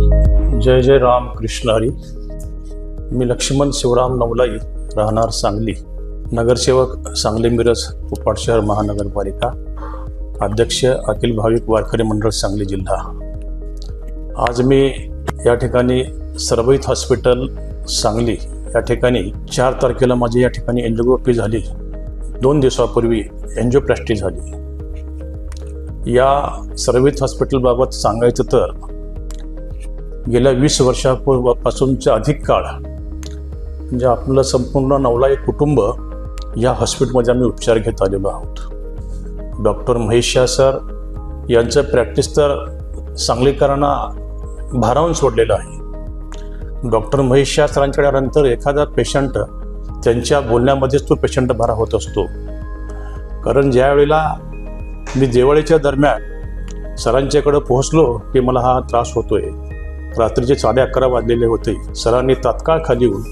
जय जय राम कृष्ण हरी. मी लक्ष्मण शिवराम नवलाई, राहणार सांगली, नगरसेवक सांगली मिरज कुपवाड शहर महानगरपालिका, अध्यक्ष अखिल भाविक वारकरी मंडळ सांगली जिल्हा. आज मी या ठिकाणी सर्वहित हॉस्पिटल सांगली या ठिकाणी 4 तारखेला माझी या ठिकाणी एंजिओग्राफी झाली. 2 दिवसापूर्वी एंजिओप्लास्टी झाली. या सर्वहित हॉस्पिटलबाबत सांगायचं तर गेल्या 20 वर्षापासूनचा अधिक काळ म्हणजे आपलं संपूर्ण नवलाई कुटुंब या हॉस्पिटलमध्ये आम्ही उपचार घेत आलेलो आहोत. डॉक्टर महेश शाह सर यांचं प्रॅक्टिस तर सांगलीकरांना भारावून सोडलेलं आहे. डॉक्टर महेश शाह सरांकडे आल्यानंतर एखादा पेशंट त्यांच्या बोलण्यामध्येच तो पेशंट बरा होत असतो. कारण ज्या वेळेला मी दिवाळीच्या दरम्यान सरांच्याकडे पोहोचलो की मला हा त्रास होतोय, रात्रीचे 11:30 वाजलेले होते. सरांनी तात्काळ खाली येऊन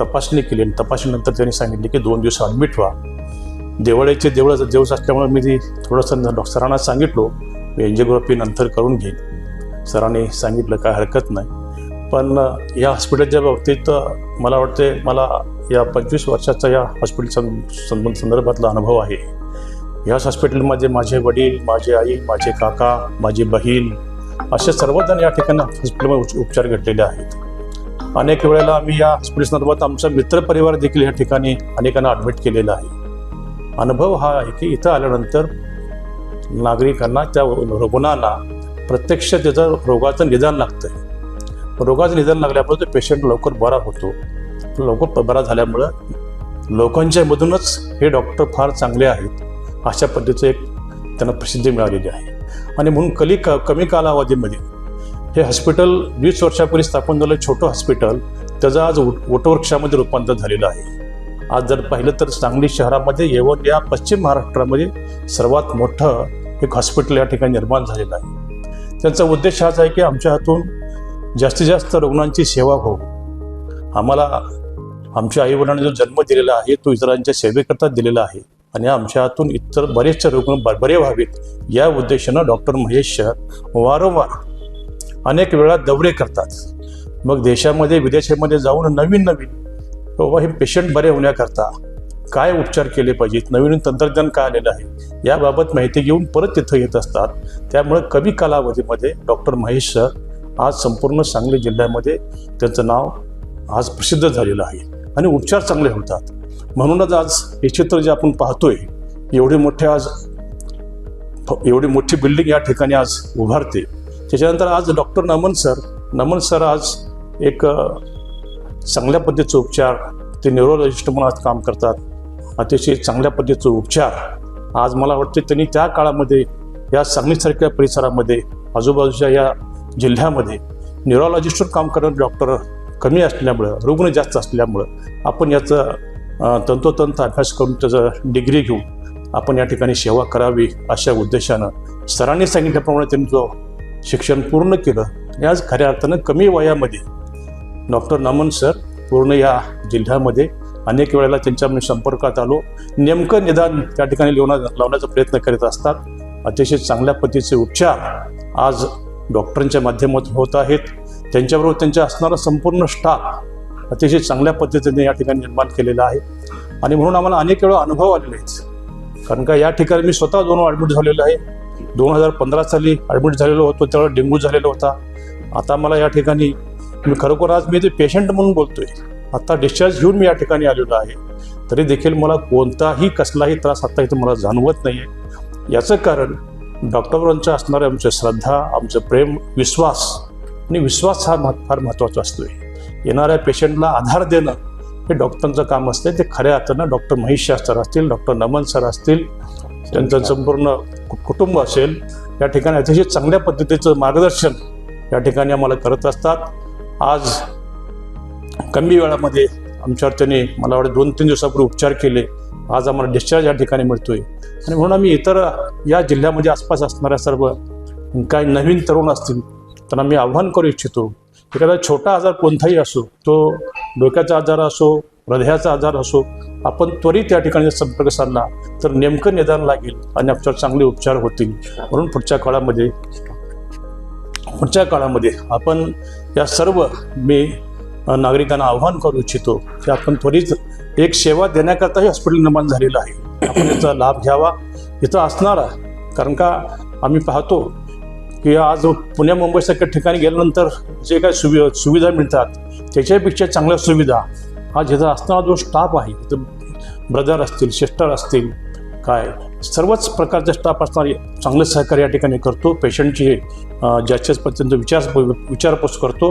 तपासणी केली आणि तपासणीनंतर त्यांनी सांगितले की 2 दिवस ॲडमिट व्हा. दिवाळीचे दिवस असल्यामुळे मी थोडंसं सरांना सांगितलो मी एंजिओग्राफी नंतर करून घेईन. सरांनी सांगितलं काय हरकत नाही. पण या हॉस्पिटलच्या बाबतीत मला वाटते मला या 25 वर्षाचा या हॉस्पिटल संदर्भातला अनुभव आहे. याच हॉस्पिटलमध्ये माझे वडील, माझी आई, माझे काका, माझी बहीण असे सर्वजण या ठिकाणी हॉस्पिटलमध्ये उपचार घेतलेले आहेत. अनेक वेळेला आम्ही या हॉस्पिटल संदर्भात आमचा मित्रपरिवार देखील या ठिकाणी अनेकांना ॲडमिट केलेला आहे. अनुभव हा आहे की इथं आल्यानंतर नागरिकांना, त्या रुग्णांना प्रत्यक्ष त्याचं रोगाचं निदान लागतं आहे. रोगाचं निदान लागल्यामुळे तो पेशंट लवकर बरा होतो. लवकर बरा झाल्यामुळं लोकांच्या मधूनच हे डॉक्टर फार चांगले आहेत अशा पद्धतीचं एक त्यांना प्रसिद्धी मिळालेली आहे. आणि म्हणून कमी कालावधीमध्ये हे हॉस्पिटल 20 वर्षापूर्वी स्थापन झालं छोटं हॉस्पिटल त्याचं आज वटवृक्षामध्ये रूपांतर झालेलं आहे. आज जर पाहिलं तर सांगली शहरामध्ये येऊन या पश्चिम महाराष्ट्रामध्ये सर्वात मोठं एक हॉस्पिटल या ठिकाणी निर्माण झालेलं आहे. त्यांचा उद्देश हाच आहे की आमच्या हातून जास्तीत जास्त रुग्णांची सेवा हो. आम्हाला आमच्या आईवडिलांनी जो जन्म दिलेला आहे तो इतरांच्या सेवेकरता दिलेला आहे आणि आमच्या हातून इतर बरेचसे रुग्ण बरे व्हावेत या उद्देशानं डॉक्टर महेश सर वारंवार अनेक वेळा दौरे करतात. मग देशामध्ये विदेशामध्ये जाऊन नवीन बाबा हे पेशंट बरे होण्याकरता काय उपचार केले पाहिजेत, नवीन तंत्रज्ञान काय आलेलं आहे याबाबत माहिती घेऊन परत तिथं येत असतात. त्यामुळे कमी कालावधीमध्ये डॉक्टर महेश सर आज संपूर्ण सांगली जिल्ह्यामध्ये त्यांचं नाव आज प्रसिद्ध झालेलं आहे आणि उपचार चांगले होतात. म्हणूनच आज हे चित्र जे आपण पाहतोय एवढी मोठी बिल्डिंग या ठिकाणी आज उभारते. त्याच्यानंतर आज डॉक्टर नमन सर आज एक चांगल्या पद्धतीचे उपचार, ते न्यूरोलॉजिस्ट म्हणून आज काम करतात. अतिशय चांगल्या पद्धतीचे उपचार आज मला वाटते त्यांनी त्या काळामध्ये या सांगलीसारख्या परिसरामध्ये आजूबाजूच्या या जिल्ह्यामध्ये न्यूरोलॉजिस्टवर काम करणारे डॉक्टर कमी असल्यामुळं, रुग्ण जास्त असल्यामुळं आपण याचं तंतोतंत अभ्यास करून त्याचं डिग्री घेऊन आपण या ठिकाणी सेवा करावी अशा उद्देशानं सरांनी सांगितल्याप्रमाणे त्यांनी जो शिक्षण पूर्ण केलं आणि आज खऱ्या अर्थानं कमी वयामध्ये डॉक्टर नमन सर पूर्ण या जिल्ह्यामध्ये अनेक वेळेला त्यांच्यामध्ये संपर्कात आलो. नेमकं निदान त्या ठिकाणी लावण्याचा प्रयत्न करीत असतात. अतिशय चांगल्या पद्धतीचे उपचार आज डॉक्टरांच्या माध्यमातून होत आहेत. त्यांच्याबरोबर त्यांच्या असणारा संपूर्ण स्टाफ अतिशय चांगल्या पद्धतीने या ठिकाणी निर्माण केलेला आहे आणि म्हणून आम्हाला अनेक वेळा अनुभव आलेले आहेत. कारण का या ठिकाणी मी स्वतः 2 ॲडमिट झालेलो आहे. 2015 साली ॲडमिट झालेलो होतो, त्यावेळेला डेंग्यू झालेला होता. आता मला या ठिकाणी मी खरोखर आज मी ते पेशंट म्हणून बोलतोय. आता डिस्चार्ज घेऊन मी या ठिकाणी आलेलो आहे, तरी देखील मला कसलाही त्रास आता इथं मला जाणवत नाही आहे. याचं कारण डॉक्टरांचं असणारं आमचं श्रद्धा, आमचं प्रेम, विश्वास आणि विश्वास हा फार महत्त्वाचा असतोय. येणाऱ्या पेशंटला आधार देणं हे डॉक्टरांचं काम असते. ते खऱ्या अर्थानं डॉक्टर महेश शाह सर असतील, डॉक्टर नमन सर असतील, त्यांचं संपूर्ण कुटुंब असेल या ठिकाणी अतिशय चांगल्या पद्धतीचं मार्गदर्शन या ठिकाणी आम्हाला करत असतात. आज कमी वेळामध्ये आमच्यावर त्यांनी मला वाटतं 2-3 दिवसापूर्वी उपचार केले. आज आम्हाला डिस्चार्ज या ठिकाणी मिळतोय आणि म्हणून आम्ही इतर या जिल्ह्यामध्ये आसपास असणाऱ्या सर्व काही नवीन तरुण असतील त्यांना मी आव्हान करू इच्छितो. एखादा छोटा आजार कोणताही असो, तो डोक्याचा आजार असो, हृदयाचा आजार असो, आपण त्वरित या ठिकाणी संपर्क साधला तर नेमकं निदान लागेल आणि आपल्यावर चांगले उपचार होतील. म्हणून पुढच्या काळामध्ये पुढच्या काळामध्ये आपण या सर्व मी नागरिकांना आव्हान करू इच्छितो की आपण त्वरित एक सेवा देण्याकरता हे हॉस्पिटल निर्माण झालेलं आहे. आपण याचा लाभ घ्यावा. इथं असणारा, कारण का आम्ही पाहतो की आज पुण्या मुंबईसारख्या ठिकाणी गेल्यानंतर जे काही सुविधा मिळतात त्याच्यापेक्षा चांगल्या सुविधा आज इथं असणारा जो स्टाफ आहे, इथं ब्रदर असतील, सिस्टर असतील, काय सर्वच प्रकारचा स्टाफ असणारे चांगलं सहकार्य या ठिकाणी करतो. पेशंटची जास्तीत पर्यंत विचारपूस करतो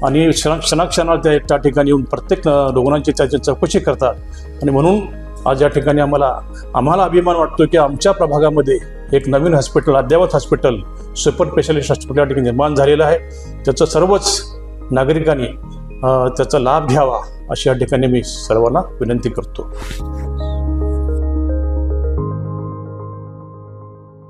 आणि क्षणाक्षणाला त्या ठिकाणी येऊन प्रत्येक रुग्णांची त्याची चौकशी करतात. आणि म्हणून आज या ठिकाणी आम्हाला अभिमान वाटतो की आमच्या प्रभागामध्ये एक नवीन हॉस्पिटल, अद्ययावत हॉस्पिटल, सुपर स्पेशालिस्ट हॉस्पिटल या ठिकाणी निर्माण झालेलं आहे. त्याचं सर्वच नागरिकांनी त्याचा लाभ घ्यावा अशी या ठिकाणी मी सर्वांना विनंती करतो.